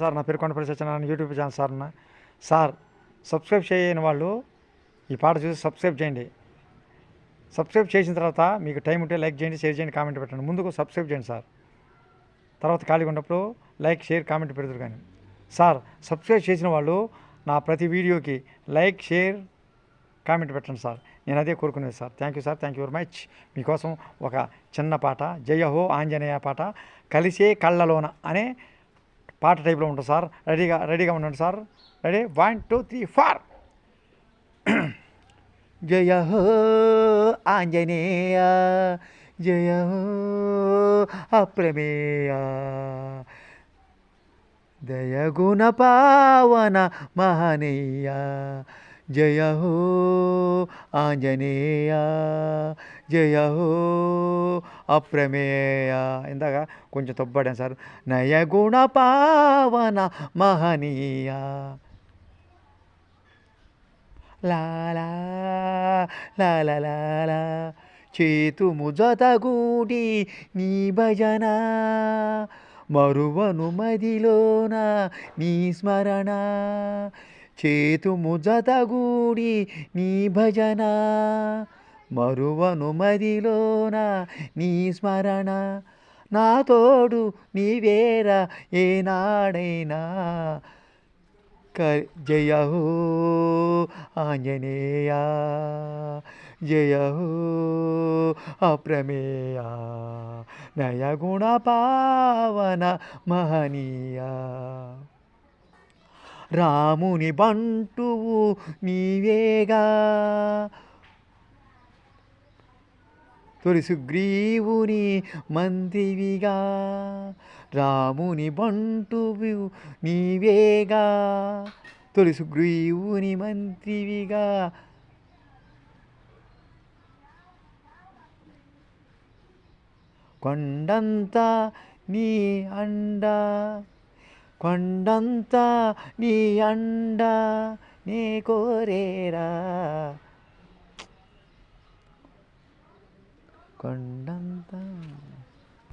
Sir నా పేరు Kondapalli Satyanarayana YouTube channel sir subscribe చేయని వాళ్ళు ఈ పాట చూసి సబ్స్క్రైబ్ చేయండి. సబ్స్క్రైబ్ చేసిన తర్వాత మీకు టైం ఉంటే లైక్ చేయండి, షేర్ చేయండి, కామెంట్ పెట్టండి. ముందుకు సబ్స్క్రైబ్ చేయండి సార్, తర్వాత ఖాళీగా ఉన్నప్పుడు లైక్ షేర్ కామెంట్ పెడతారు. కానీ సార్ సబ్స్క్రైబ్ చేసిన వాళ్ళు నా ప్రతి వీడియోకి లైక్ షేర్ కామెంట్ పెట్టండి సార్, నేను అదే కోరుకునేది sir. Thank you sir, thank you very much. మీకోసం ఒక చిన్న పాట, జయ హో ఆంజనేయ పాట, కలిసే కళ్ళలోన అనే పాట టైప్లో ఉంటుంది సార్. రెడీగా ఉండండి సార్. రెడీ 1 2 3 4. జయ హో ఆంజనేయ, జయ హో అప్రమేయ, దయగుణ పావన మహనీయ, జయ హో ఆంజనేయ, జయ హో అప్రమేయ. ఇందాక కొంచెం తప్పుపడాను సార్. నయగుణ పావన మహనీయ, లాలా లాలా చేతుము జతగూడి నీ భజన, మరువను మదిలోన నీ స్మరణ. చేతుము జతగూడి నీ భజన, మరువను మదిలోన నీ స్మరణ. నా తోడు నీవేరా ఏనాడైనా, జయ హో ఆంజనేయ, జయ హో అప్రమేయ, నయగుణ పావన మహనీయ. రాముని బంటువు నీవేగా, తొలి సుగ్రీవుని మంత్రివిగా. రాముని బంటువు నీవేగా, తొలి సుగ్రీవుని మంత్రివిగా. కొండంతా నీ అండ, కొండంతా నీ అండ నే కోరేరా, కొండంతా